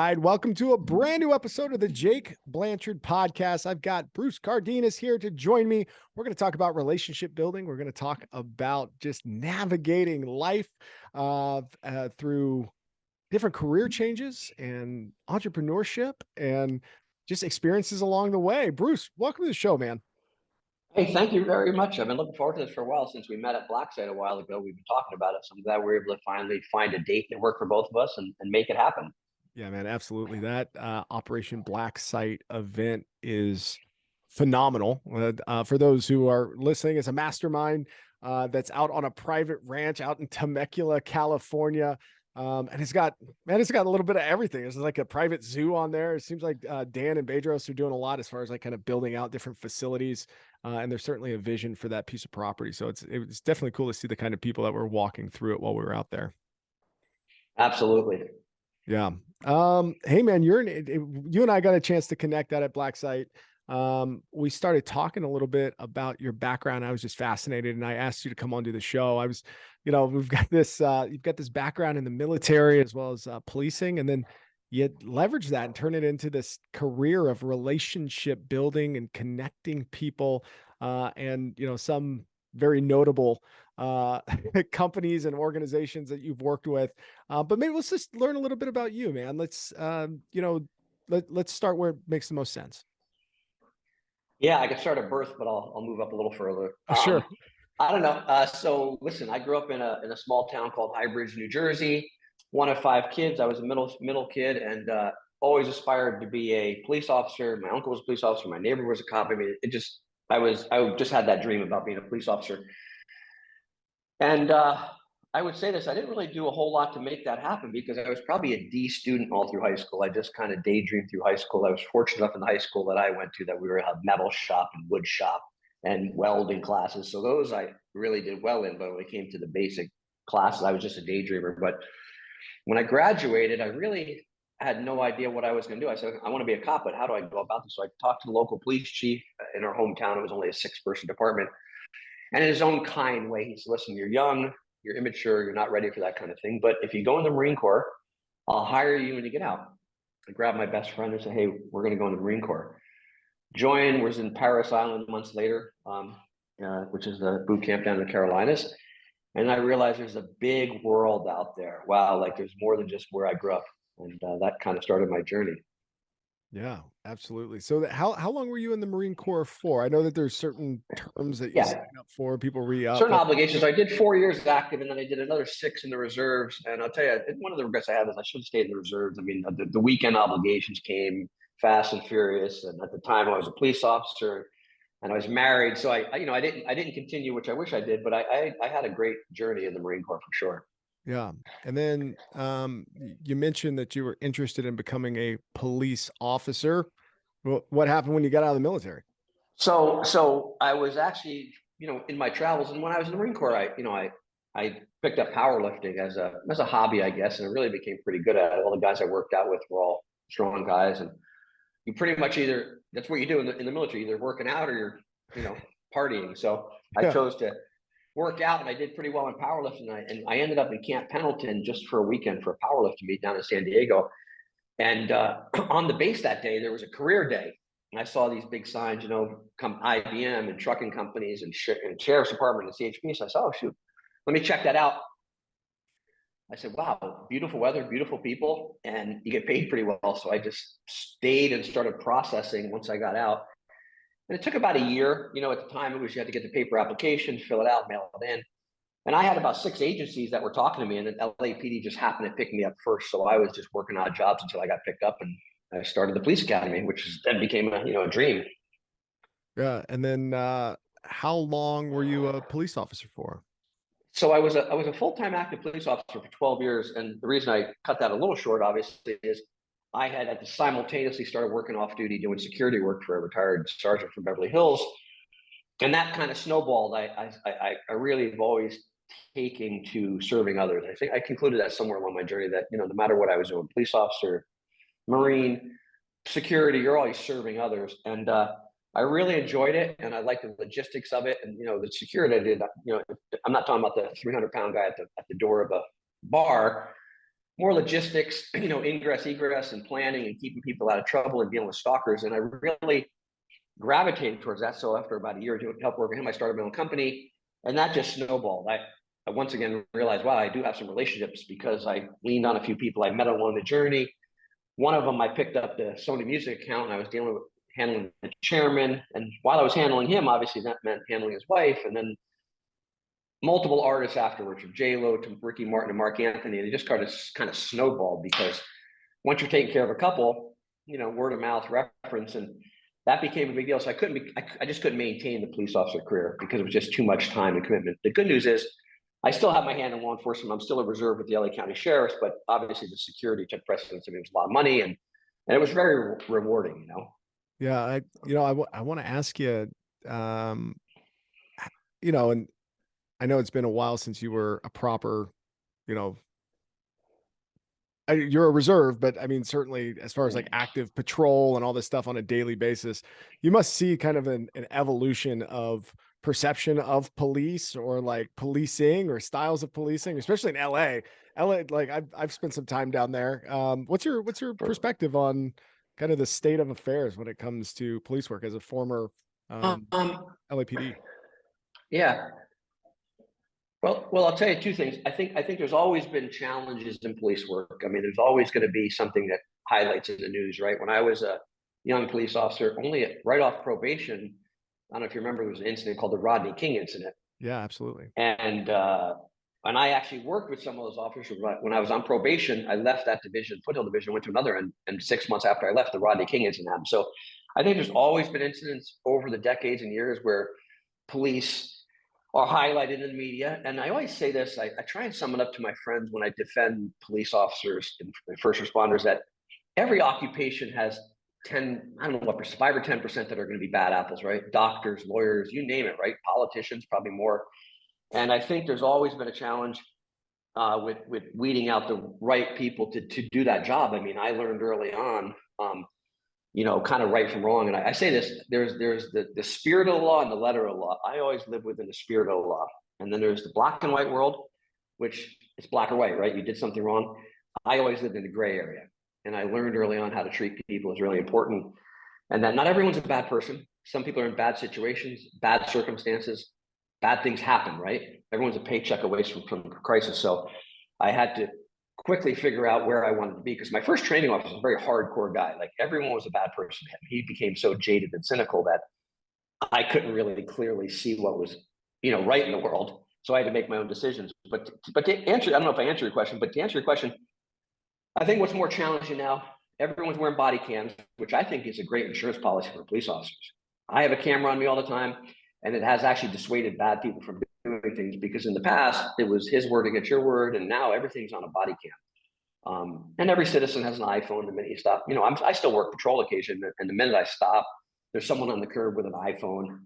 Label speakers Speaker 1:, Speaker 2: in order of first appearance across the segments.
Speaker 1: right. Welcome to a brand new episode of the Jake Blanchard podcast. I've got Bruce Cardenas here to join me. We're going to talk about relationship building. We're going to talk about just navigating life through different career changes and entrepreneurship and just experiences along the way. Bruce, welcome to the show, man.
Speaker 2: Hey, thank you very much. I've been looking forward to this for a while. Since we met at Blackside a while ago, we've been talking about it. So I'm glad we were able to finally find a date that worked for both of us and make it happen.
Speaker 1: Yeah, man, absolutely. That Operation Black Site event is phenomenal. For those who are listening, it's a mastermind that's out on a private ranch out in Temecula, California. And it's got a little bit of everything. There's like a private zoo on there. It seems like Dan and Bedros are doing a lot as far as like kind of building out different facilities. And there's certainly a vision for that piece of property. So it's definitely cool to see the kind of people that were walking through it while we were out there.
Speaker 2: Absolutely.
Speaker 1: Yeah. Hey man, you and I got a chance to connect out at Black Site. We started talking a little bit about your background. I was just fascinated and I asked you to come on to the show. We've got this, you've got this background in the military as well as policing, and then you leverage that and turn it into this career of relationship building and connecting people, and some very notable companies and organizations that you've worked with. But maybe let's just learn a little bit about you, man. Let's start where it makes the most sense.
Speaker 2: Yeah, I could start at birth, but I'll move up a little further.
Speaker 1: Sure.
Speaker 2: I don't know. So listen, I grew up in a small town called High Bridge, New Jersey. One of five kids. I was a middle kid, and always aspired to be a police officer. My uncle was a police officer. My neighbor was a cop. I mean, I just had that dream about being a police officer. And I would say this, I didn't really do a whole lot to make that happen because I was probably a D student all through high school. I just kind of daydreamed through high school. I was fortunate enough in the high school that I went to that we were a metal shop and wood shop and welding classes. So those I really did well in, but when it came to the basic classes, I was just a daydreamer. But when I graduated, I really had no idea what I was going to do. I said, I want to be a cop, but how do I go about this? So I talked to the local police chief in our hometown. It was only a 6-person department. And in his own kind way, he said, listen, you're young, you're immature, you're not ready for that kind of thing. But if you go in the Marine Corps, I'll hire you when you get out. I grabbed my best friend and said, hey, we're going to go in the Marine Corps. Join was in Paris Island months later, which is the boot camp down in the Carolinas. And I realized there's a big world out there. Wow, like there's more than just where I grew up. And that kind of started my journey.
Speaker 1: Yeah, absolutely. So how long were you in the Marine Corps for? I know that there's certain terms that you sign up for, people re-up.
Speaker 2: Certain obligations. I did 4 years active, and then I did another 6 in the reserves. And I'll tell you, one of the regrets I have is I should have stayed in the reserves. I mean, the weekend obligations came fast and furious. And at the time, I was a police officer, and I was married, so I didn't continue, which I wish I did. But I had a great journey in the Marine Corps for sure.
Speaker 1: Yeah. And then you mentioned that you were interested in becoming a police officer. What happened when you got out of the military?
Speaker 2: So I was actually, in my travels, and when I was in the Marine Corps, I picked up powerlifting as a hobby, I guess, and I really became pretty good at it. All the guys I worked out with were all strong guys, and you pretty much that's what you do in the military, either working out or you're, partying. So I chose to work out, and I did pretty well in powerlifting. And I ended up in Camp Pendleton just for a weekend for a powerlifting meet down in San Diego. And on the base that day, there was a career day. And I saw these big signs, come IBM and trucking companies and sheriff's department and CHP. So I said, oh, shoot, let me check that out. I said, wow, beautiful weather, beautiful people, and you get paid pretty well. So I just stayed and started processing once I got out. And it took about a year. At the time, it was you had to get the paper application, fill it out, mail it in. And I had about 6 agencies that were talking to me, and then LAPD just happened to pick me up first. So I was just working odd jobs until I got picked up, and I started the police academy, which then became a dream.
Speaker 1: Yeah. And then how long were you a police officer for?
Speaker 2: So I was a full-time active police officer for 12 years. And the reason I cut that a little short, obviously, is I had to simultaneously started working off duty doing security work for a retired sergeant from Beverly Hills. And that kind of snowballed. I really have always taken to serving others. I think I concluded that somewhere along my journey that, no matter what I was doing, police officer, Marine, security, you're always serving others. And I really enjoyed it, and I liked the logistics of it. And the security I did. I'm not talking about the 300-pound guy at the door of a bar. more logistics, ingress, egress, and planning, and keeping people out of trouble and dealing with stalkers. And I really gravitated towards that. So after about a year doing help work with him, I started my own company, and that just snowballed. I once again realized, wow, I do have some relationships because I leaned on a few people I met along the journey. One of them, I picked up the Sony Music account, and I was dealing with handling the chairman. And while I was handling him, obviously that meant handling his wife, and then multiple artists afterwards, from J Lo to Ricky Martin and Mark Anthony. And it just kind of snowballed because once you're taking care of a couple, word of mouth reference, and that became a big deal. So I just couldn't maintain the police officer career because it was just too much time and commitment. The good news is I still have my hand in law enforcement. I'm still a reserve with the LA County Sheriffs, but obviously the security took precedence. I mean, it was a lot of money, and it was very rewarding.
Speaker 1: Yeah, I want to ask you, um, and I know it's been a while since you were a proper, you know, you're a reserve, but I mean, certainly as far as like active patrol and all this stuff on a daily basis, you must see kind of an evolution of perception of police or like policing or styles of policing, especially in LA. LA, like I've spent some time down there. What's your perspective on kind of the state of affairs when it comes to police work as a former
Speaker 2: Um,
Speaker 1: LAPD?
Speaker 2: yeah. Well, I'll tell you two things. I think there's always been challenges in police work. I mean, there's always going to be something that highlights in the news, right? When I was a young police officer, right off probation, I don't know if you remember, there was an incident called the Rodney King incident,
Speaker 1: Yeah, absolutely.
Speaker 2: and I actually worked with some of those officers. When I was on probation, I left that division, Foothill Division, went to another, and 6 months after I left, the Rodney King incident happened. So I think there's always been incidents over the decades and years where police are highlighted in the media. And I always say this, I try and sum it up to my friends when I defend police officers and first responders, that every occupation has 10, I don't know what, 5 or 10% that are going to be bad apples, right? Doctors, lawyers, you name it, right? Politicians, probably more. And I think there's always been a challenge with weeding out the right people to do that job. I mean, I learned early on, kind of right from wrong. And I say this, there's the spirit of the law and the letter of the law. I always live within the spirit of the law. And then there's the black and white world, which is black or white, right? You did something wrong. I always lived in the gray area. And I learned early on how to treat people is really important. And that not everyone's a bad person. Some people are in bad situations, bad circumstances, bad things happen, right? Everyone's a paycheck away from crisis. So I had to quickly figure out where I wanted to be, because my first training officer was a very hardcore guy. Like, everyone was a bad person. He became so jaded and cynical that I couldn't really clearly see what was, right in the world. So I had to make my own decisions. But to answer, I don't know if I answered your question, but to answer your question, I think what's more challenging now, everyone's wearing body cams, which I think is a great insurance policy for police officers. I have a camera on me all the time, and it has actually dissuaded bad people from doing things, because in the past it was his word against your word, and now everything's on a body cam. And every citizen has an iPhone. The minute you stop, I still work patrol occasion, and the minute I stop, there's someone on the curb with an iPhone.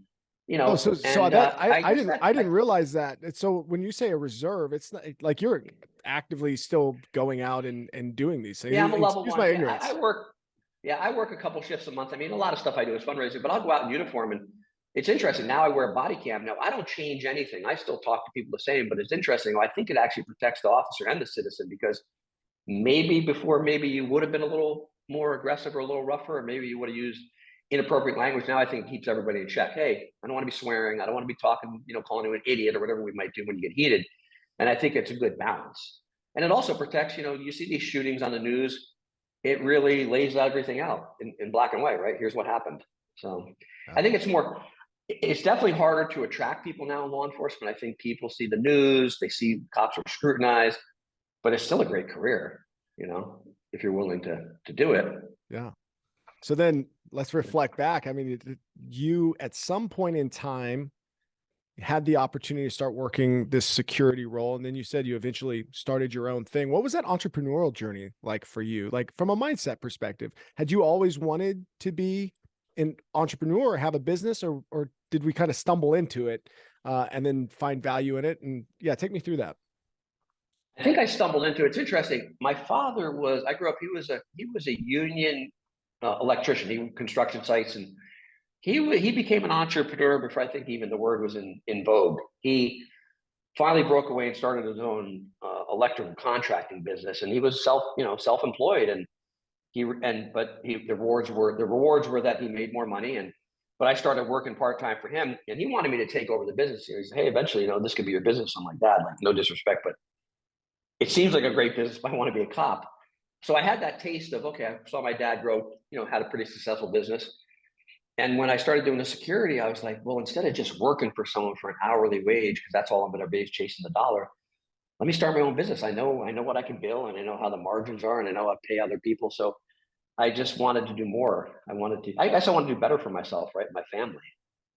Speaker 1: Oh, so
Speaker 2: And
Speaker 1: that I didn't
Speaker 2: I
Speaker 1: realize that. So when you say a reserve, it's not like you're actively still going out and doing these things.
Speaker 2: Yeah, I'm a level
Speaker 1: Excuse
Speaker 2: one.
Speaker 1: my
Speaker 2: Yeah, I
Speaker 1: ignorance.
Speaker 2: work. Yeah, I work a couple shifts a month. I mean, a lot of stuff I do is fundraising, but I'll go out in uniform, and it's interesting. Now I wear a body cam. Now I don't change anything. I still talk to people the same, but it's interesting. I think it actually protects the officer and the citizen, because maybe before, maybe you would have been a little more aggressive or a little rougher, or maybe you would have used inappropriate language. Now I think it keeps everybody in check. Hey, I don't want to be swearing. I don't want to be talking, calling you an idiot or whatever we might do when you get heated. And I think it's a good balance. And it also protects, you see these shootings on the news, it really lays everything out in black and white, right? Here's what happened. So I think it's definitely harder to attract people now in law enforcement. I think people see the news, they see cops are scrutinized, but it's still a great career, if you're willing to do it.
Speaker 1: Yeah. So then let's reflect back. I mean, you at some point in time had the opportunity to start working this security role, and then you said you eventually started your own thing. What was that entrepreneurial journey like for you? Like, from a mindset perspective, had you always wanted to be an entrepreneur or have a business, or did we kind of stumble into it and then find value in it? And yeah, take me through that.
Speaker 2: I think I stumbled into it. It's interesting. My father I grew up, he was a union electrician. He construction sites, and he became an entrepreneur before I think even the word was in vogue. He finally broke away and started his own electrical contracting business. And he was self-employed, and the rewards were that he made more money. But I started working part-time for him, and he wanted me to take over the business. He said, hey, eventually, this could be your business. I'm like, Dad, like, no disrespect, but it seems like a great business, but I want to be a cop. So I had that taste of, okay, I saw my dad grow, had a pretty successful business. And when I started doing the security, I was like, well, instead of just working for someone for an hourly wage, because that's all I'm going to be, is chasing the dollar, let me start my own business. I know what I can bill, and I know how the margins are, and I know how to pay other people. So I just wanted to do more. I guess I wanted to do better for myself, right? My family.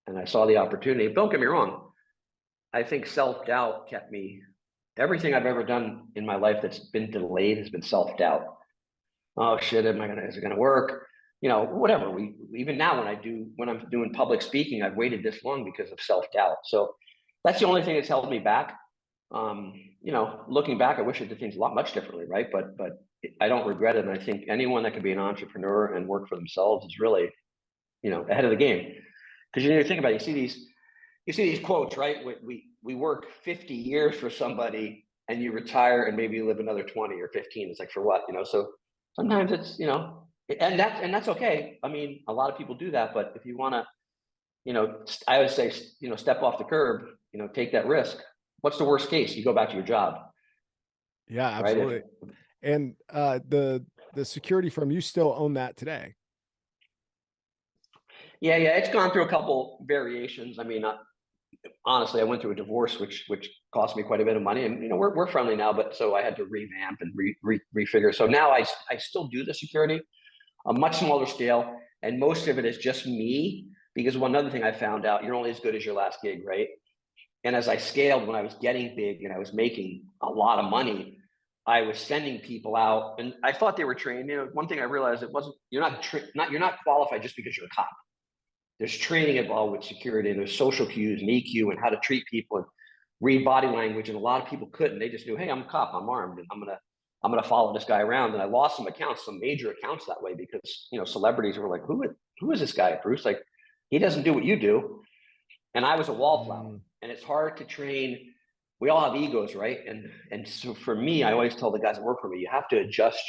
Speaker 2: And I saw the opportunity. Don't get me wrong. I think self-doubt kept me, everything I've ever done in my life that's been delayed has been self-doubt. Oh shit, is it gonna work? Whatever. Even now when I'm doing public speaking, I've waited this long because of self-doubt. So that's the only thing that's held me back. Looking back, I wish I did things much differently, right? But I don't regret it. And I think anyone that can be an entrepreneur and work for themselves is really, ahead of the game. Because you think about it, you see these quotes, right? We work 50 years for somebody, and you retire and maybe you live another 20 or 15. It's like, for what? So sometimes it's, and that's okay. I mean, a lot of people do that, but if you want to, I would say, step off the curb, take that risk. What's the worst case? You go back to your job.
Speaker 1: Yeah,
Speaker 2: Right.
Speaker 1: absolutely. And the security firm, you still own that today?
Speaker 2: Yeah, it's gone through a couple variations. I mean, honestly, I went through a divorce, which cost me quite a bit of money, and we're friendly now. But so I had to revamp and refigure. So now I still do the security, a much smaller scale, and most of it is just me. Because one other thing I found out, you're only as good as your last gig, right? And as I scaled, when I was getting big and I was making a lot of money, I was sending people out, and I thought they were trained. One thing I realized, it wasn't. You're not qualified just because you're a cop. There's training involved with security, and there's social cues and EQ and how to treat people and read body language. And a lot of people couldn't. They just knew, hey, I'm a cop, I'm armed, and I'm gonna follow this guy around. And I lost some major accounts that way, because celebrities were like, who is this guy, Bruce? Like, he doesn't do what you do. And I was a wallflower. And it's hard to train. We all have egos, right? And so for me, I always tell the guys that work for me, you have to adjust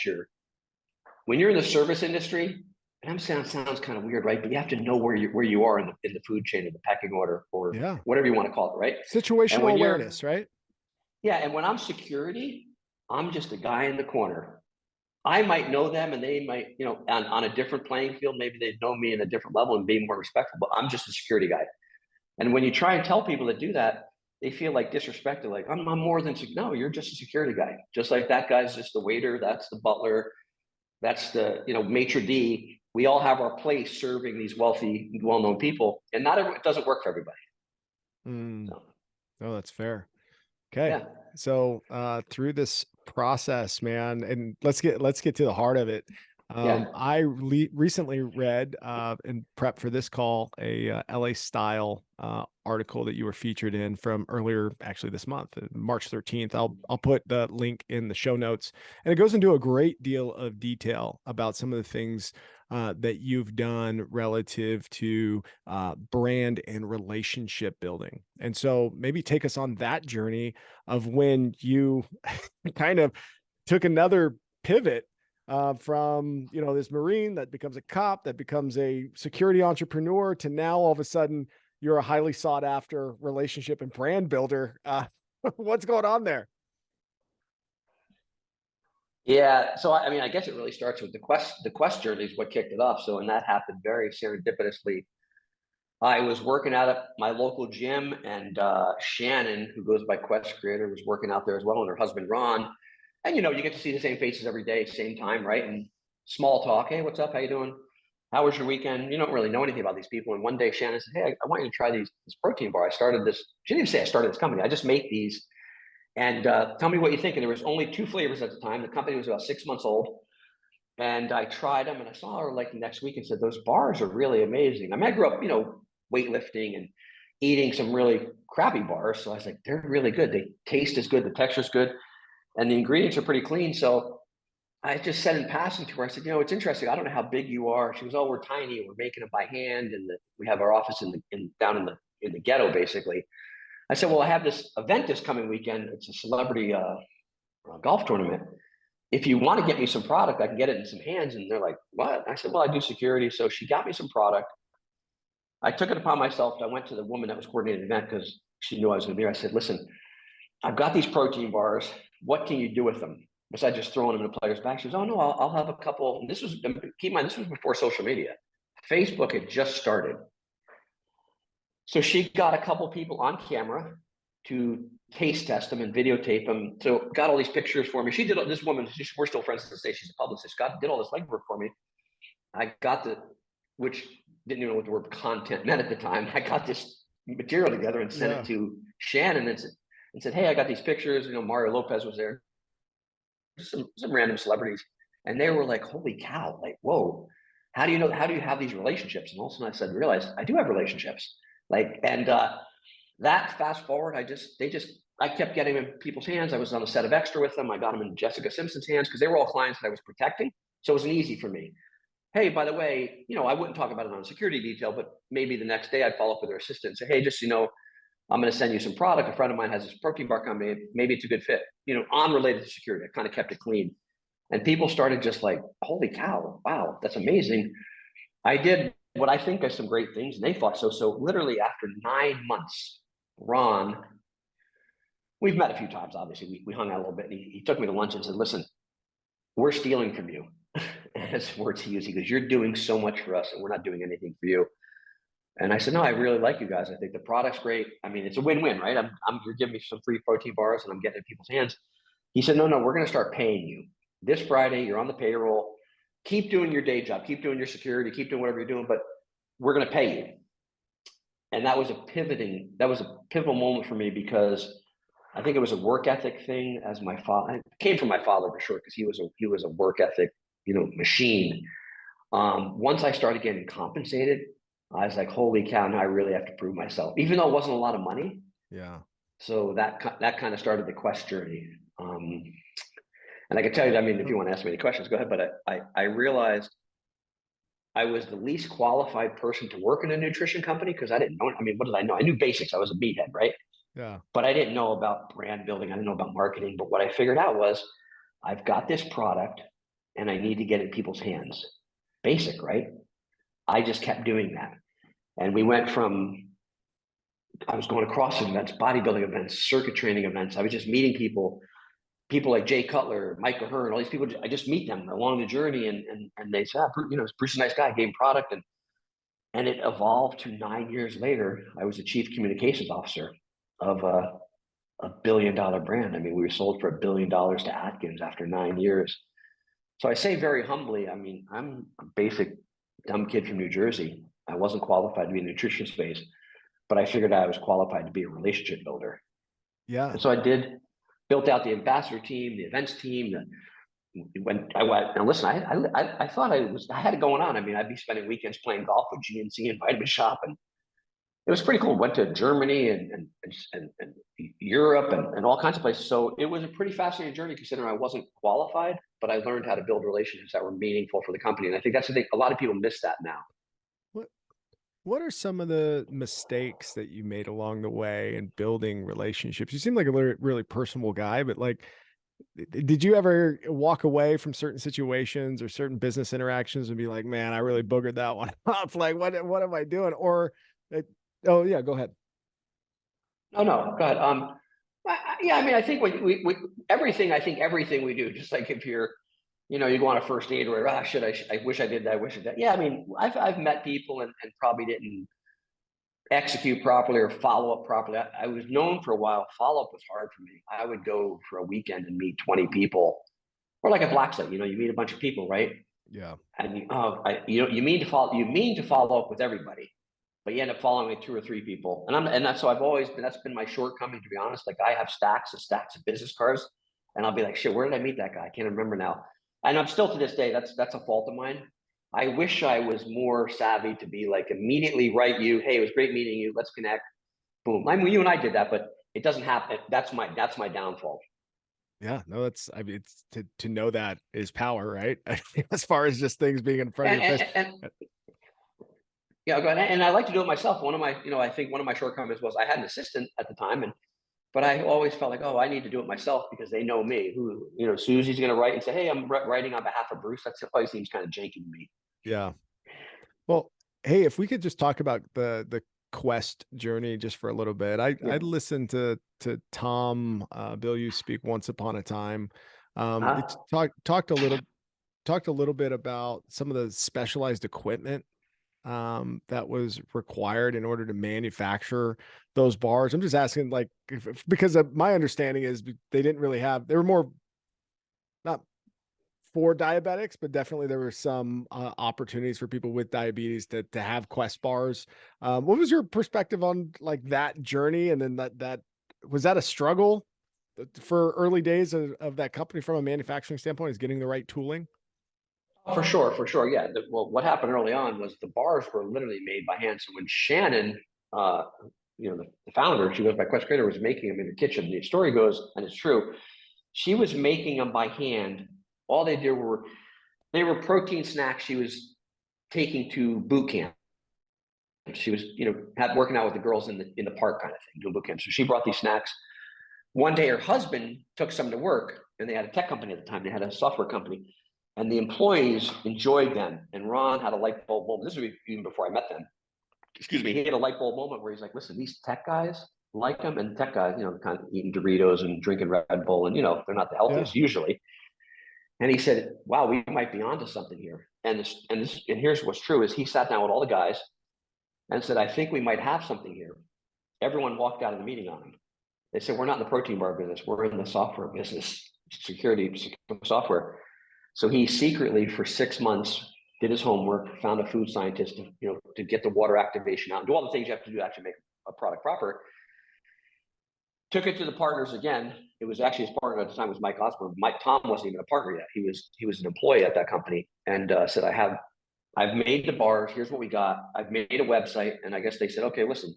Speaker 2: when you're in the service industry. And sounds kind of weird, right? But you have to know where you are in the food chain, or the pecking order, or whatever you want to call it, right?
Speaker 1: Situational awareness, right?
Speaker 2: Yeah, and when I'm security, I'm just a guy in the corner. I might know them, and they might, on a different playing field, maybe they know me in a different level and be more respectful. But I'm just a security guy. And when you try and tell people to do that, they feel like disrespected. Like, I'm more than no, you're just a security guy. Just like that guy's just the waiter, that's the butler, that's the maitre d'. We all have our place serving these wealthy, well-known people, and it doesn't work for everybody.
Speaker 1: So. Oh, that's fair. Okay.
Speaker 2: Yeah.
Speaker 1: So through this process, man, and let's get to the heart of it. I recently read in prep for this call a LA Style article that you were featured in from earlier, actually this month, March 13th. I'll put the link in the show notes, and it goes into a great deal of detail about some of the things that you've done relative to brand and relationship building. And so maybe take us on that journey of when you kind of took another pivot from, this Marine that becomes a cop, that becomes a security entrepreneur, to now all of a sudden you're a highly sought after relationship and brand builder. What's going on there?
Speaker 2: Yeah. So, I mean, I guess it really starts with the quest journey is what kicked it off. So, and that happened very serendipitously. I was working out at my local gym, and Shannon, who goes by Quest Creator, was working out there as well, and her husband, Ron. And, you get to see the same faces every day, same time, right? And small talk. Hey, what's up? How you doing? How was your weekend? You don't really know anything about these people. And one day Shannon said, hey, I want you to try this protein bar. I started this. She didn't even say I started this company. I just make these. And tell me what you think. And there was only 2 flavors at the time. The company was about 6 months old. And I tried them, and I saw her like the next week and said, those bars are really amazing. I mean, I grew up, weightlifting and eating some really crappy bars. So I was like, they're really good. They taste as good. The texture's good. And the ingredients are pretty clean. So I just said in passing to her, I said, it's interesting. I don't know how big you are. She goes, oh, we're tiny. We're making them by hand. And we have our office down in the ghetto, basically. I said, well, I have this event this coming weekend. It's a celebrity golf tournament. If you want to get me some product, I can get it in some hands. And they're like, what? I said, well, I do security. So she got me some product. I took it upon myself. I went to the woman that was coordinating the event because she knew I was going to be there. I said, listen, I've got these protein bars. What can you do with them besides just throwing them in the player's bag? She goes, oh, no, I'll have a couple. And this was, keep in mind, this was before social media. Facebook had just started. So she got a couple people on camera to taste test them and videotape them. So got all these pictures for me. She did, this woman, we're still friends to this day. She's a publicist, did all this legwork for me. I got which didn't even know what the word content meant at the time. I got this material together and sent it to Shannon and said, hey, I got these pictures. Mario Lopez was there. Some random celebrities. And they were like, holy cow, like, whoa, how do you have these relationships? And all of a sudden I said, realize I do have relationships. That fast forward, I kept getting them in people's hands. I was on the set of Extra with them. I got them in Jessica Simpson's hands because they were all clients that I was protecting. So it was easy for me. Hey, by the way, I wouldn't talk about it on security detail, but maybe the next day I'd follow up with their assistant and say, hey, just, I'm going to send you some product. A friend of mine has this protein bar company. Maybe it's a good fit, unrelated to security. I kind of kept it clean. And people started just like, holy cow, wow, that's amazing. I did what I think are some great things, and they thought so. So literally after 9 months, Ron, we've met a few times, obviously. We hung out a little bit, and he took me to lunch and said, listen, we're stealing from you. And his words he used, he goes, you're doing so much for us, and we're not doing anything for you. And I said, no, I really like you guys. I think the product's great. I mean, it's a win-win, right? You're giving me some free protein bars, and I'm getting it in people's hands. He said, no, we're going to start paying you. This Friday, you're on the payroll. Keep doing your day job. Keep doing your security. Keep doing whatever you're doing, but we're going to pay you. And that was a pivotal moment for me because I think it was a work ethic thing. As my father, it came from my father for sure, because he was a work ethic, machine. Once I started getting compensated, I was like, holy cow, now I really have to prove myself, even though it wasn't a lot of money.
Speaker 1: Yeah.
Speaker 2: So that kind of started the Quest journey. And I can tell you, I mean, if you want to ask me any questions, go ahead. But I realized I was the least qualified person to work in a nutrition company because I didn't know. I mean, what did I know? I knew basics. I was a meathead, right?
Speaker 1: Yeah.
Speaker 2: But I didn't know about brand building. I didn't know about marketing. But what I figured out was I've got this product and I need to get it in people's hands. Basic, right? I just kept doing that. And we went from, I was going to CrossFit events, bodybuilding events, circuit training events. I was just meeting people like Jay Cutler, Mike Ahern, all these people. I just meet them along the journey, and they say, Bruce, a nice guy, gave him product, and it evolved to 9 years later. I was the chief communications officer of a $1 billion brand. I mean, we were sold for $1 billion to Adkins after 9 years. So I say very humbly, I mean, I'm a basic dumb kid from New Jersey. I wasn't qualified to be in the nutrition space, but I figured I was qualified to be a relationship builder.
Speaker 1: Yeah.
Speaker 2: And so I built out the ambassador team, the events team. And listen, I thought I had it going on. I mean, I'd be spending weekends playing golf with GNC and Vitamin Shop, and it was pretty cool. Went to Germany and Europe and all kinds of places. So it was a pretty fascinating journey considering I wasn't qualified, but I learned how to build relationships that were meaningful for the company. And I think that's the thing. A lot of people miss that now.
Speaker 1: What are some of the mistakes that you made along the way in building relationships? You seem like a really personable guy, but did you ever walk away from certain situations or certain business interactions and be like, man, I really boogered that one up? Like, what am I doing? Or, oh yeah, go ahead.
Speaker 2: No, go ahead. Yeah, I mean, I think everything we do, just like if you're, you go on a first date or I wish I did that. I wish I did that. Yeah, I mean, I've met people and probably didn't execute properly or follow up properly. I was known for a while. Follow up was hard for me. I would go for a weekend and meet 20 people, or like a black site. You meet a bunch of people, right?
Speaker 1: Yeah.
Speaker 2: And you mean to follow up with everybody, but you end up following like 2 or 3 people. That's been my shortcoming, to be honest. Like I have stacks of business cards, and I'll be like, shit, where did I meet that guy? I can't remember now. And I'm still to this day, that's a fault of mine. I wish I was more savvy to be like immediately write you, hey, it was great meeting you. Let's connect. Boom. I mean, you and I did that, but it doesn't happen. That's my downfall.
Speaker 1: Yeah, no, I mean, it's to know that is power, right? As far as just things being in front of your face.
Speaker 2: Yeah, go ahead. And I like to do it myself. One of my, I think one of my shortcomings was I had an assistant at the time, but I always felt like, oh, I need to do it myself because they know me. Who, Susie's going to write and say, hey, I'm writing on behalf of Bruce. That always seems kind of janky to me.
Speaker 1: Yeah. Well, hey, if we could just talk about the quest journey just for a little bit. I
Speaker 2: Yeah.
Speaker 1: listened to Tom Bilyeu speak once upon a time. It's
Speaker 2: Uh,
Speaker 1: talked a little bit about some of the specialized equipment that was required in order to manufacture those bars. I'm just asking, like, because my understanding is they didn't really have. They were more not for diabetics, but definitely there were some opportunities for people with diabetes to have Quest bars. What was your perspective on like that journey? And then that was that a struggle for early days of that company from a manufacturing standpoint? Is getting the right tooling?
Speaker 2: for sure, for sure. Yeah. Well, what happened early on was the bars were literally made by hand. So when Shannon, uh, the founder, she goes by Quest Creator, was making them in the kitchen. The story goes, and it's true, she was making them by hand. All they did were they were protein snacks she was taking to boot camp. She was, had working out with the girls in the park kind of thing, doing boot camp. So she brought these snacks. One day, her husband took some to work, and they had a tech company at the time. They had a software company, and the employees enjoyed them. And Ron had a light bulb moment. This was even before I met them. Excuse me. He had a light bulb moment where he's like, "Listen, these tech guys like them, and tech guys, kind of eating Doritos and drinking Red Bull, and they're not the
Speaker 1: Yeah.
Speaker 2: healthiest usually." And he said, "Wow, we might be onto something here." And here's what's true: is he sat down with all the guys and said, "I think we might have something here." Everyone walked out of the meeting on him. They said, "We're not in the protein bar business. We're in the software business, security software." So he secretly, for 6 months, did his homework, found a food scientist to get the water activation out, and do all the things you have to do to actually make a product proper. Took it to the partners again. It was actually his partner at the time was Mike Osborne. Tom wasn't even a partner yet. He was an employee at that company, and said, I've made the bars. Here's what we got. I've made a website." And I guess they said, "Okay, listen,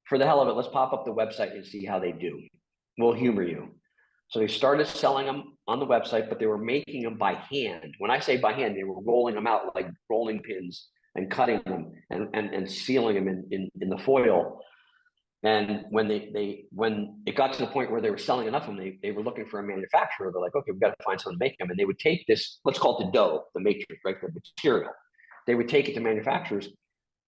Speaker 2: for the hell of it, let's pop up the website and see how they do. We'll humor you." So they started selling them on the website, but they were making them by hand. When I say by hand, they were rolling them out like rolling pins and cutting them and sealing them in the foil. And when when it got to the point where they were selling enough of them, they were looking for a manufacturer. They're like, "Okay, we've got to find someone to make them." And they would take this, let's call it the dough, the matrix, right, the material. They would take it to manufacturers,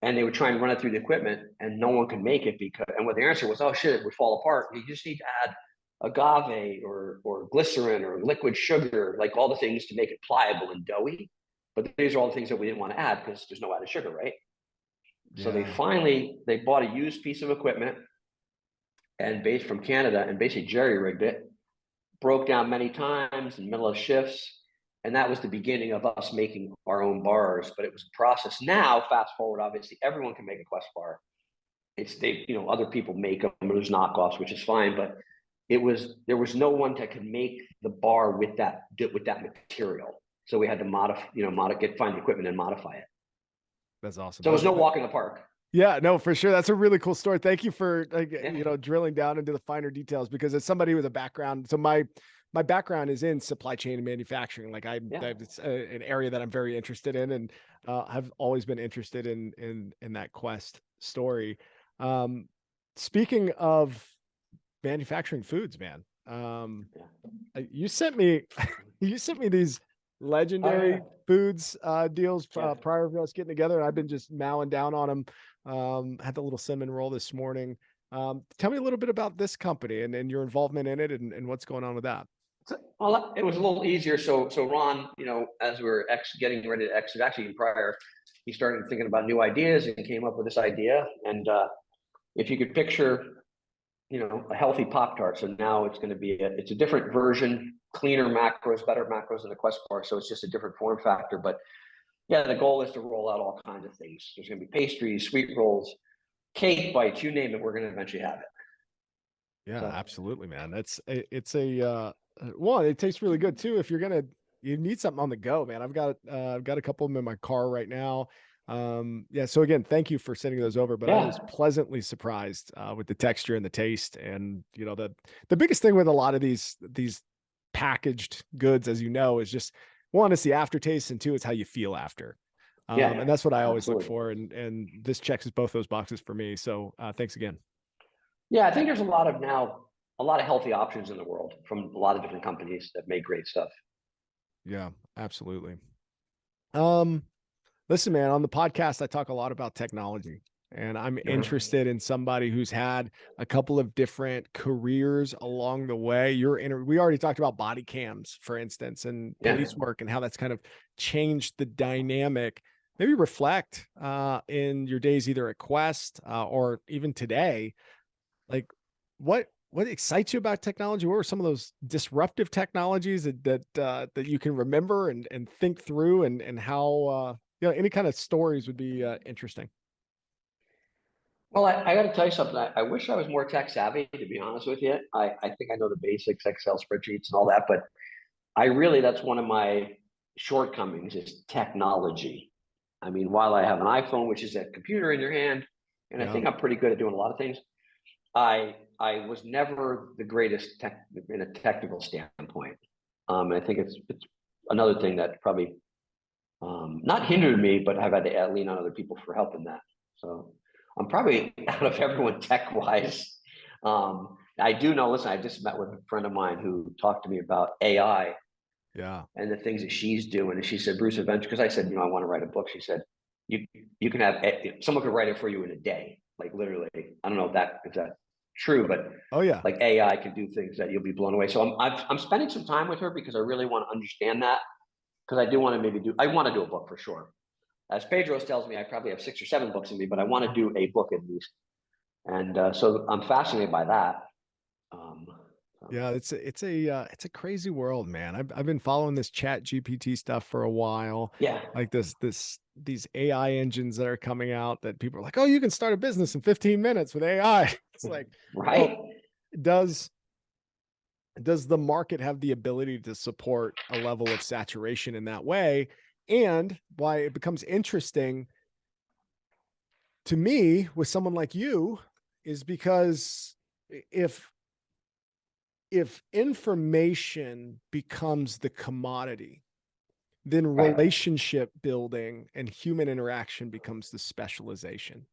Speaker 2: and they would try and run it through the equipment, and no one could make it because. And what the answer was, "Oh shit, it would fall apart. You just need to add agave or glycerin or liquid sugar, like all the things to make it pliable and doughy." But these are all the things that we didn't want to add because there's no added sugar, right? So
Speaker 1: Yeah.
Speaker 2: they bought a used piece of equipment and based from Canada and basically jerry rigged it, broke down many times in the middle of shifts. And that was the beginning of us making our own bars, but it was a process. Now, fast forward, obviously, everyone can make a Quest bar. Other people make them, there's knockoffs, which is fine, but there was no one that could make the bar with that material. So we had to find the equipment and modify it.
Speaker 1: That's awesome.
Speaker 2: So it was no walk in the park.
Speaker 1: Yeah, no, for sure. That's a really cool story. Thank you for
Speaker 2: Yeah.
Speaker 1: drilling down into the finer details because as somebody with a background, so my background is in supply chain and manufacturing. Like it's an area that I'm very interested in, and have always been interested in that Quest story. Um, Speaking of manufacturing foods, man, you sent me you sent me these
Speaker 2: Oh yeah.
Speaker 1: legendary foods deals
Speaker 2: Yeah.
Speaker 1: prior to us getting together, and I've been just mowing down on them. Had the little cinnamon roll this morning. Tell me a little bit about this company and your involvement in it and what's going on with that.
Speaker 2: Well, it was a little easier. So Ron, as we were getting ready to exit, actually prior, he started thinking about new ideas and came up with this idea. And if you could picture, a healthy Pop Tart. So now it's going to be it's a different version, cleaner macros, better macros than the Quest bar. So it's just a different form factor. But yeah, the goal is to roll out all kinds of things. There's going to be pastries, sweet rolls, cake bites, you name it. We're going to eventually have it.
Speaker 1: Yeah,
Speaker 2: So
Speaker 1: absolutely, man. It's a one, it tastes really good too. If you need something on the go, man. I've got a couple of them in my car right now. Yeah, so again, thank you for sending those over, but I was
Speaker 2: yeah,
Speaker 1: pleasantly surprised with the texture and the taste. And the biggest thing with a lot of these packaged goods, as you know, is just one, it's the aftertaste, and two, it's how you feel after.
Speaker 2: Yeah,
Speaker 1: And that's what I always look
Speaker 2: absolutely.
Speaker 1: for. And this checks both those boxes for me. So thanks again.
Speaker 2: Yeah, I think there's a lot of healthy options in the world from a lot of different companies that make great stuff.
Speaker 1: Yeah, absolutely. Um, Listen, man, on the podcast, I talk a lot about technology, and I'm
Speaker 2: Mhm.
Speaker 1: interested in somebody who's had a couple of different careers along the way. We already talked about body cams, for instance, and
Speaker 2: Yeah.
Speaker 1: police work and how that's kind of changed the dynamic. Maybe reflect in your days, either at Quest or even today, like what excites you about technology? What were some of those disruptive technologies that you can remember and think through and how any kind of stories would be interesting.
Speaker 2: Well, I got to tell you something. I wish I was more tech savvy, to be honest with you. I think I know the basics, Excel spreadsheets and all that, but that's one of my shortcomings is technology. I mean, while I have an iPhone, which is a computer in your hand, and I
Speaker 1: Yeah.
Speaker 2: think I'm pretty good at doing a lot of things, I was never the greatest tech in a technical standpoint. And I think it's another thing that probably not hindered me, but I've had to lean on other people for help in that. So I'm probably out of everyone tech wise. I do know. Listen, I just met with a friend of mine who talked to me about AI
Speaker 1: Yeah.
Speaker 2: and the things that she's doing. And she said, Bruce, eventually, because I said, I want to write a book. She said, you can have someone could write it for you in a day, like literally. I don't know if that's true, but
Speaker 1: Oh yeah.
Speaker 2: like AI can do things that you'll be blown away. So I'm spending some time with her because I really want to understand that because I do want to I want to do a book for sure. As Pedro tells me, I probably have 6 or 7 books in me, but I want to do a book at least. And so I'm fascinated by that. Um,
Speaker 1: Yeah, it's a crazy world, man. I've been following this Chat GPT stuff for a while.
Speaker 2: yeah,
Speaker 1: Like these AI engines that are coming out that people are like, "Oh, you can start a business in 15 minutes with AI." It's like, well,
Speaker 2: right.
Speaker 1: does does the market have the ability to support a level of saturation in that way? And why it becomes interesting to me with someone like you is because if information becomes the commodity, then
Speaker 2: Right.
Speaker 1: relationship building and human interaction becomes the specialization.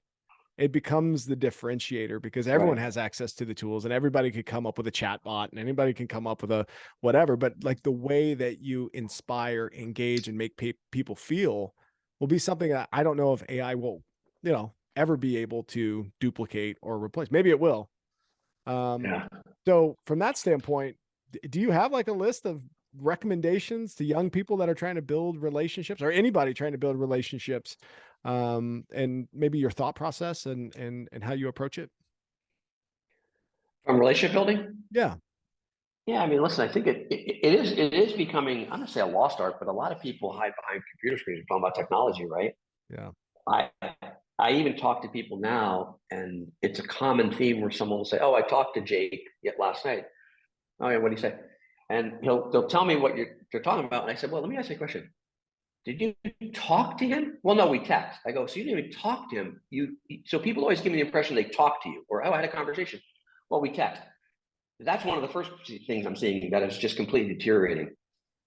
Speaker 1: It becomes the differentiator because everyone
Speaker 2: Right.
Speaker 1: has access to the tools and everybody could come up with a chat bot and anybody can come up with a whatever. But like the way that you inspire, engage, and make people feel will be something that I don't know if AI will, ever be able to duplicate or replace. Maybe it will. Um,
Speaker 2: Yeah.
Speaker 1: so from that standpoint, do you have like a list of recommendations to young people that are trying to build relationships or anybody trying to build relationships, and maybe your thought process and how you approach it?
Speaker 2: From relationship building.
Speaker 1: Yeah.
Speaker 2: Yeah, I mean, listen, I think it is becoming, I'm gonna say a lost art, but a lot of people hide behind computer screens and talking about technology, right?
Speaker 1: Yeah.
Speaker 2: I I even talk to people now, and it's a common theme where someone will say, "Oh, I talked to Jake yet last night." Oh yeah, what do you say? And they'll tell me what you're talking about, and I said, "Well, let me ask you a question. Did you talk to him?" "Well, no, we text." I go, "So you didn't even talk to him? So people always give me the impression they talked to you, or oh, I had a conversation." Well, we text. That's one of the first things I'm seeing that is just completely deteriorating.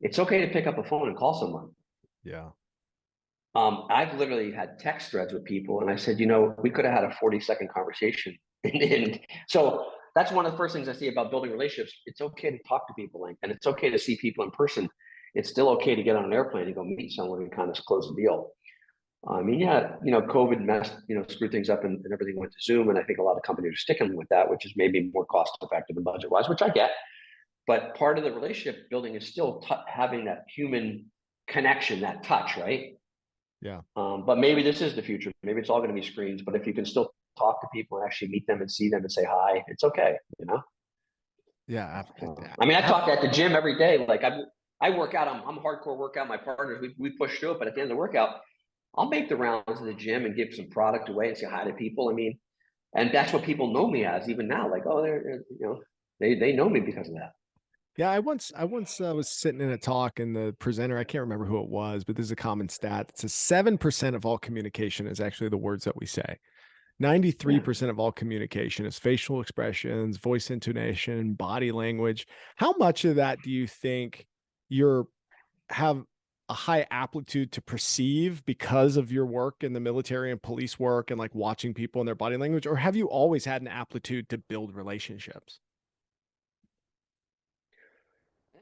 Speaker 2: It's okay to pick up a phone and call someone.
Speaker 1: Yeah.
Speaker 2: I've literally had text threads with people, and I said, we could have had a 40-second conversation. And so that's one of the first things I see about building relationships. It's okay to talk to people, and it's okay to see people in person. It's still okay to get on an airplane and go meet someone and kind of close the deal. I mean, yeah, COVID messed, screwed things up and everything went to Zoom. And I think a lot of companies are sticking with that, which is maybe more cost effective and budget wise, which I get. But part of the relationship building is still having that human connection, that touch, right?
Speaker 1: Yeah.
Speaker 2: But maybe this is the future. Maybe it's all going to be screens. But if you can still talk to people and actually meet them and see them and say hi, it's okay.
Speaker 1: Yeah.
Speaker 2: I mean, I talk at the gym every day. Like I work out. I'm hardcore workout. My partners, we push through it. But at the end of the workout, I'll make the rounds to the gym and give some product away and say hi to people. I mean, and that's what people know me as even now. Like, oh, they know me because of that.
Speaker 1: Yeah, I once was sitting in a talk and the presenter, I can't remember who it was, but there's a common stat. It says 7% of all communication is actually the words that we say.
Speaker 2: Yeah.
Speaker 1: 93% of all communication is facial expressions, voice intonation, body language. How much of that do you think you're have a high aptitude to perceive because of your work in the military and police work and like watching people and their body language, or have you always had an aptitude to build relationships?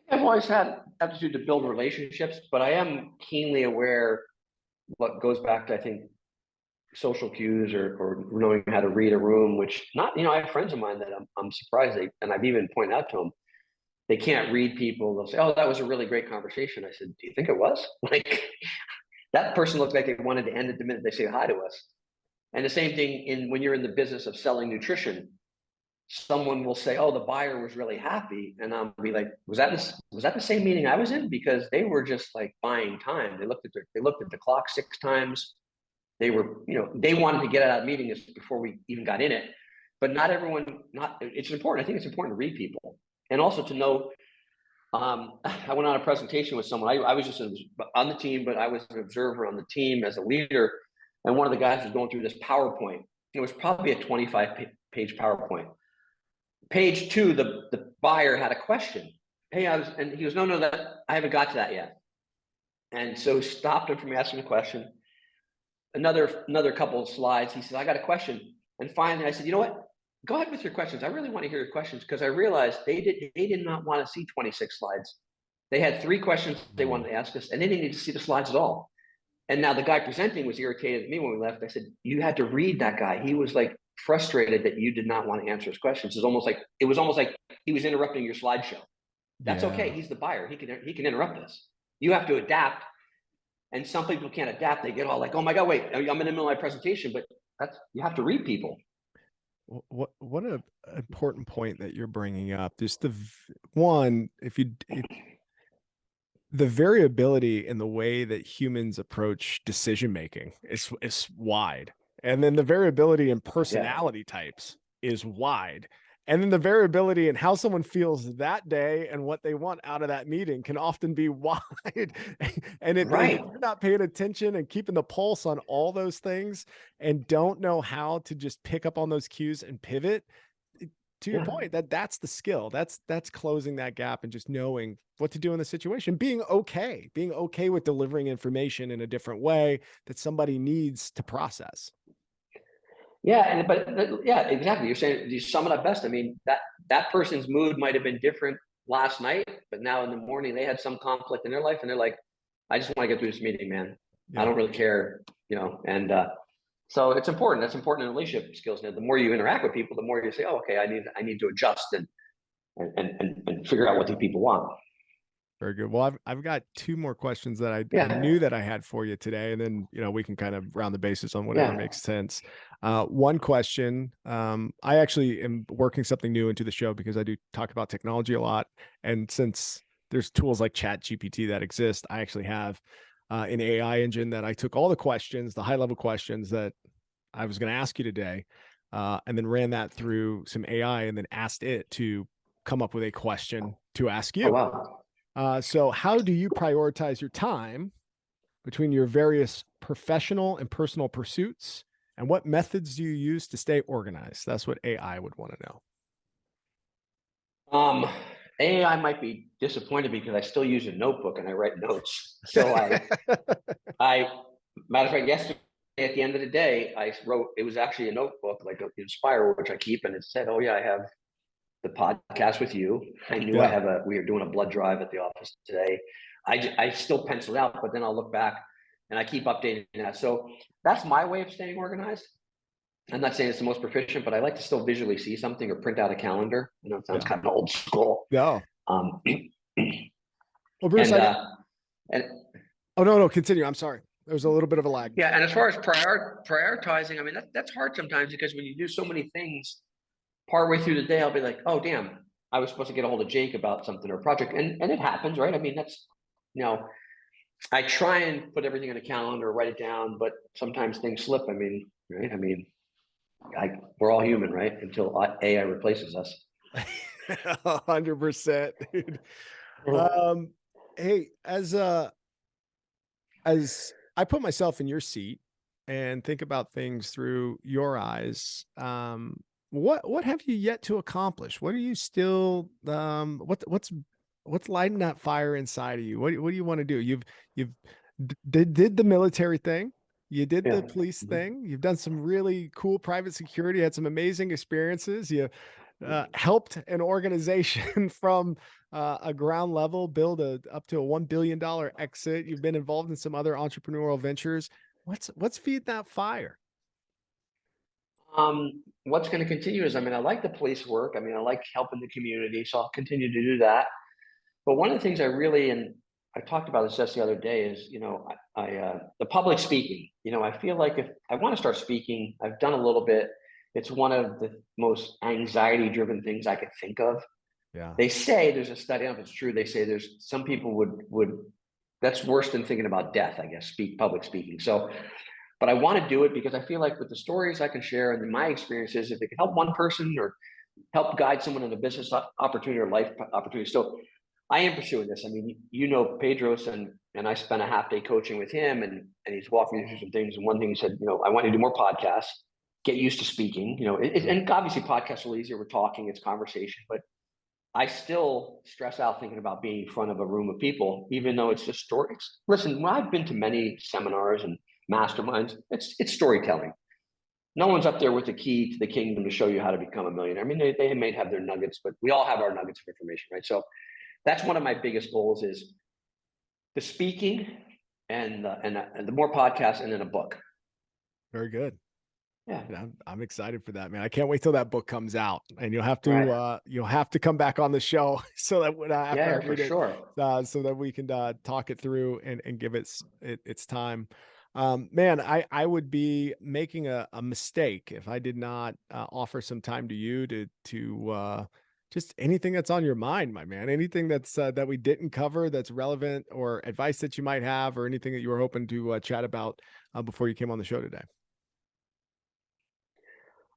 Speaker 2: I've always had aptitude to build relationships, but I am keenly aware what goes back to, I think, social cues or knowing how to read a room, which not, I have friends of mine that I'm surprised and I've even pointed out to them, they can't read people. They'll say, "Oh, that was a really great conversation." I said, "Do you think it was?" Like that person looked like they wanted to end it the minute they say hi to us. And the same thing when you're in the business of selling nutrition, someone will say, "Oh, the buyer was really happy," and I'll be like, Was that the same meeting I was in?" Because they were just like buying time. They looked at the clock 6 times. They were, they wanted to get out of that meeting before we even got in it. But not everyone. Not it's important. I think it's important to read people and also to know. I went on a presentation with someone. I was just on the team, but I was an observer on the team as a leader. And one of the guys was going through this PowerPoint. It was probably a 25-page PowerPoint. Page 2, the buyer had a question. Hey, and he goes, no, that I haven't got to that yet. And so stopped him from asking a question. Another couple of slides. He said, I got a question. And finally I said, you know what? Go ahead with your questions. I really want to hear your questions because I realized they did not want to see 26 slides. They had 3 questions they wanted to ask us, and they didn't need to see the slides at all. And now the guy presenting was irritated at me when we left. I said, you had to read that guy. He was like frustrated that you did not want to answer his questions. It was almost like he was interrupting your slideshow. That's okay. He's the buyer. He can interrupt us. You have to adapt. And some people can't adapt. They get all like, oh my God, wait, I'm in the middle of my presentation, but you have to read people.
Speaker 1: What an important point that you're bringing up. Just the variability in the way that humans approach decision making is wide, and then the variability in personality types is wide, and then the variability in how someone feels that day and what they want out of that meeting can often be wide. And if you're not paying attention and keeping the pulse on all those things and don't know how to just pick up on those cues and pivot, to your point, that's the skill. That's closing that gap and just knowing what to do in the situation, being okay with delivering information in a different way that somebody needs to process.
Speaker 2: Yeah, yeah, exactly. You're saying you sum it up best. I mean, that person's mood might have been different last night, but now in the morning they had some conflict in their life, and they're like, "I just want to get through this meeting, man. I don't really care," And so it's important. That's important in relationship skills. Now, the more you interact with people, the more you say, "Oh, okay, I need to adjust and figure out what these people want."
Speaker 1: Very good. Well, I've got 2 more questions that I knew that I had for you today, and then we can kind of round the bases on whatever makes sense. One question, I actually am working something new into the show because I do talk about technology a lot, and since there's tools like Chat GPT that exist, I actually have an AI engine that I took all the questions, the high level questions that I was going to ask you today, and then ran that through some AI, and then asked it to come up with a question to ask you.
Speaker 2: Oh, wow.
Speaker 1: So how do you prioritize your time between your various professional and personal pursuits? And what methods do you use to stay organized? That's what AI would want to
Speaker 2: know. AI might be disappointed because I still use a notebook and I write notes. So matter of fact, yesterday at the end of the day, I wrote, it was actually a notebook, like Inspire, which I keep. And it said, oh yeah, I have the podcast with you. I knew we were doing a blood drive at the office today. I still pencil it out, but then I'll look back and I keep updating that. So that's my way of staying organized. I'm not saying it's the most proficient, but I like to still visually see something or print out a calendar. It sounds kind of old school.
Speaker 1: No.
Speaker 2: Well,
Speaker 1: Bruce, oh, no, continue. I'm sorry. There was a little bit of a lag.
Speaker 2: Yeah. And as far as prioritizing, I mean, that's hard sometimes because when you do so many things, partway through the day, I'll be like, oh, damn, I was supposed to get a hold of Jake about something or a project. And it happens, right? I mean, that's, I try and put everything in a calendar, write it down, but sometimes things slip. I mean, right? I mean, we're all human, right? Until AI replaces us.
Speaker 1: 100%, dude. Hey, as I put myself in your seat and think about things through your eyes, what have you yet to accomplish? What are you still, what's what's lighting that fire inside of you? What do you want to do? You've did the military thing. You did
Speaker 2: Yeah.
Speaker 1: the police
Speaker 2: Mhm.
Speaker 1: thing. You've done some really cool private security, had some amazing experiences. You helped an organization from a ground level build up to a $1 billion exit. You've been involved in some other entrepreneurial ventures. What's feed that fire?
Speaker 2: What's going to continue is, I mean, I like the police work. I mean, I like helping the community, so I'll continue to do that. But one of the things I really, and I talked about this just the other day, is, the public speaking. I feel like if I want to start speaking, I've done a little bit. It's one of the most anxiety-driven things I could think of.
Speaker 1: Yeah.
Speaker 2: They say there's a study, I don't know if it's true. They say there's some people would that's worse than thinking about death, I guess, public speaking. So, but I want to do it because I feel like with the stories I can share and my experiences, if it can help one person or help guide someone in a business opportunity or life opportunity. So I am pursuing this. I mean, Pedros, and I spent a half day coaching with him, and he's walking me through some things. And one thing he said, I want you to do more podcasts, get used to speaking,
Speaker 1: Yeah.
Speaker 2: and obviously podcasts are easier. We're talking, it's conversation, but I still stress out thinking about being in front of a room of people, even though it's just stories. Listen, when I've been to many seminars and masterminds, it's storytelling. No one's up there with the key to the kingdom to show you how to become a millionaire. I mean, they may have their nuggets, but we all have our nuggets of information, right? So that's one of my biggest goals is the speaking and the more podcasts and then a book.
Speaker 1: Very good.
Speaker 2: Yeah.
Speaker 1: Yeah, I'm excited for that, man. I can't wait till that book comes out, and
Speaker 2: Right.
Speaker 1: you'll have to come back on the show so that when after I
Speaker 2: Yeah, for
Speaker 1: read it,
Speaker 2: sure.
Speaker 1: so that we can talk it through and give its time. Man, I would be making a mistake if I did not offer some time to you to just anything that's on your mind, my man. Anything that's that we didn't cover that's relevant, or advice that you might have, or anything that you were hoping to chat about before you came on the show today.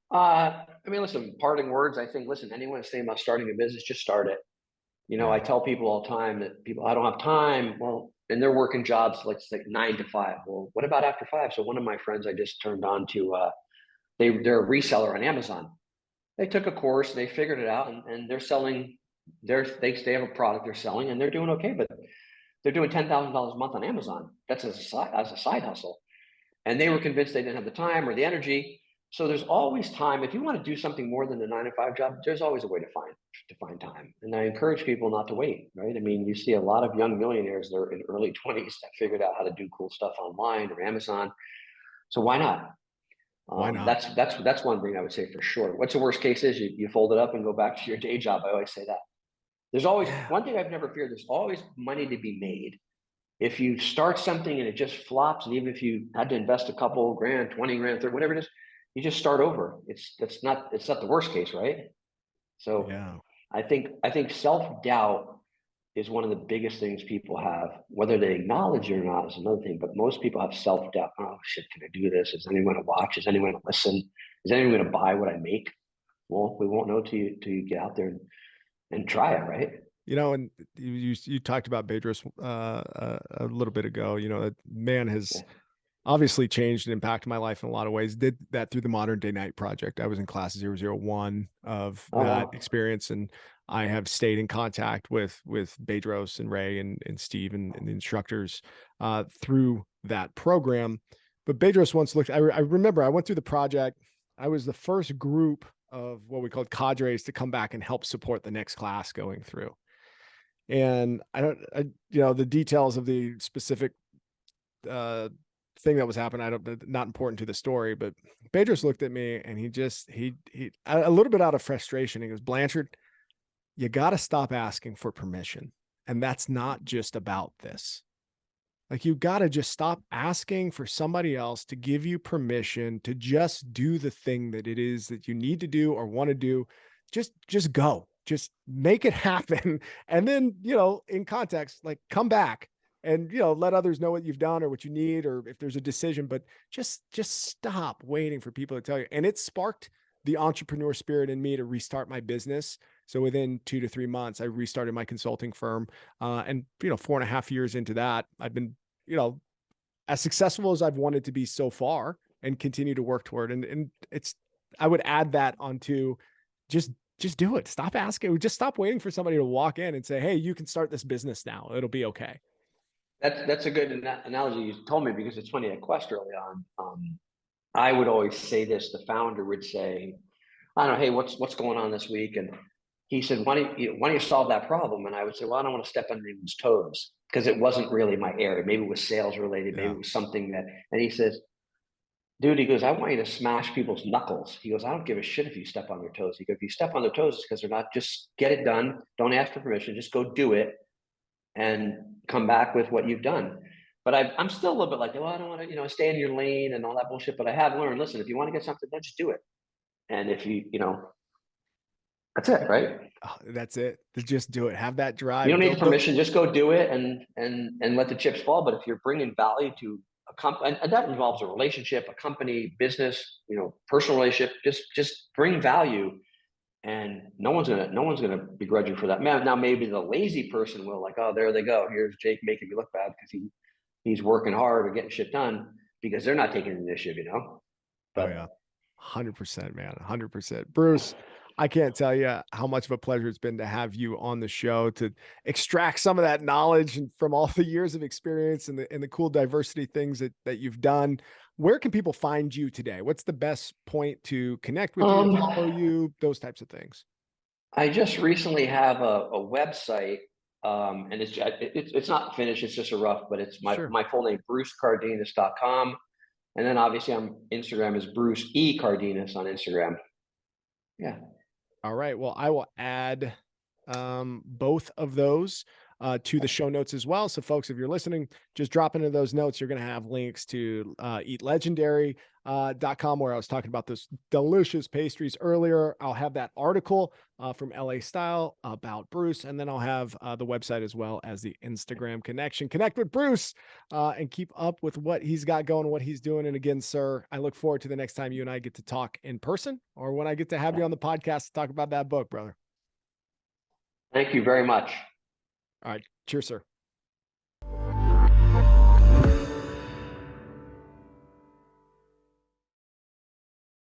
Speaker 2: I mean, listen, parting words, I think, listen, anyone that's thinking about starting a business, just start it. I
Speaker 1: Yeah.
Speaker 2: tell people all the time that I don't have time. Well, and they're working jobs like 9 to 5. Well, what about after 5? So one of my friends I just turned on to, they're a reseller on Amazon. They took a course, they figured it out, and they're selling. They have a product they're selling, and they're doing okay. But they're doing $10,000 a month on Amazon. That's as a side hustle. And they were convinced they didn't have the time or the energy. So there's always time. If you want to do something more than a 9 to 5 job, there's always a way to find time. And I encourage people not to wait, right? I mean, you see a lot of young millionaires, they're in early 20s that figured out how to do cool stuff online or Amazon. So why not?
Speaker 1: Why not?
Speaker 2: That's one thing I would say for sure. What's the worst case is you fold it up and go back to your day job. I always say that. There's always
Speaker 1: Yeah.
Speaker 2: one thing I've never feared. There's always money to be made. If you start something and it just flops, and even if you had to invest a couple grand, 20 grand, 30, whatever it is, you just start over. It's not the worst case, right? So
Speaker 1: Yeah.
Speaker 2: I think self-doubt is one of the biggest things people have. Whether they acknowledge it or not is another thing, but most people have self-doubt. Oh shit, can I do this? Is anyone gonna watch? Is anyone gonna listen? Is anyone gonna buy what I make? Well, we won't know till you get out there and try it, right?
Speaker 1: And you talked about Bedros a little bit ago. That man has
Speaker 2: Yeah.
Speaker 1: obviously changed and impacted my life in a lot of ways. Did that through the Modern Day Night Project. I was in class 001 of
Speaker 2: Oh
Speaker 1: that
Speaker 2: wow.
Speaker 1: experience, and I have stayed in contact with Bedros and Ray and Steve and the instructors through that program. But Bedros once looked. I remember I went through the project. I was the first group of what we called cadres to come back and help support the next class going through. And the details of the specific uh, thing that was happening, not important to the story, but Bedros looked at me and he a little bit out of frustration. He goes, Blanchard, you got to stop asking for permission. And that's not just about this. Like, you got to just stop asking for somebody else to give you permission to just do the thing that it is that you need to do or want to do. Just go, just make it happen. And then, in context, like, come back and, let others know what you've done or what you need, or if there's a decision, but just stop waiting for people to tell you. And it sparked the entrepreneur spirit in me to restart my business. So within 2 to 3 months, I restarted my consulting firm. And 4.5 years into that, I've been, as successful as I've wanted to be so far, and continue to work toward. And I would add that onto just Just do it. Stop asking. Just stop waiting for somebody to walk in and say, hey, you can start this business now. It'll be okay.
Speaker 2: That's a good analogy you told me, because it's funny at Quest early on. I would always say this. The founder would say, I don't know, hey, what's going on this week? And he said, why don't you solve that problem? And I would say, well, I don't want to step on anyone's toes, because it wasn't really my area. Maybe it was sales related. Maybe it was something that, and he says, dude, he goes, I want you to smash people's knuckles. He goes, I don't give a shit if you step on their toes. He goes, if you step on their toes, it's because they're not, just get it done. Don't ask for permission. Just go do it and come back with what you've done. But I'm still a little bit like, well, I don't want to, stay in your lane and all that bullshit. But I have learned, listen, if you want to get something done, just do it. And if that's it, right?
Speaker 1: Oh, that's it. Just do it. Have that drive.
Speaker 2: You don't need permission. Just go do it and let the chips fall. But if you're bringing value to a company, and that involves a relationship, a company, business, personal relationship, just bring value, and no one's gonna begrudge you for that. Now maybe the lazy person will, like, oh, there they go. Here's Jake making me look bad because he's working hard or getting shit done, because they're not taking the initiative, But
Speaker 1: oh yeah. 100%, man. 100%. Bruce, I can't tell you how much of a pleasure it's been to have you on the show, to extract some of that knowledge and from all the years of experience and the cool diversity things that you've done. Where can people find you today? What's the best point to connect with you, follow you, those types of things?
Speaker 2: I just recently have a website, and it's not finished. It's just a rough, but it's my full name, brucecardenas.com. And then obviously Instagram is Bruce E. Cardenas on Instagram. Yeah.
Speaker 1: All right. Well, I will add both of those to the show notes as well. So folks, if you're listening, just drop into those notes. You're going to have links to eatlegendary.com, where I was talking about those delicious pastries earlier. I'll have that article from LA Style about Bruce, and then I'll have the website as well as the Instagram connection. Connect with Bruce and keep up with what he's got going, what he's doing. And again, sir, I look forward to the next time you and I get to talk in person, or when I get to have you on the podcast to talk about that book, brother.
Speaker 2: Thank you very much.
Speaker 1: All right. Cheers, sir.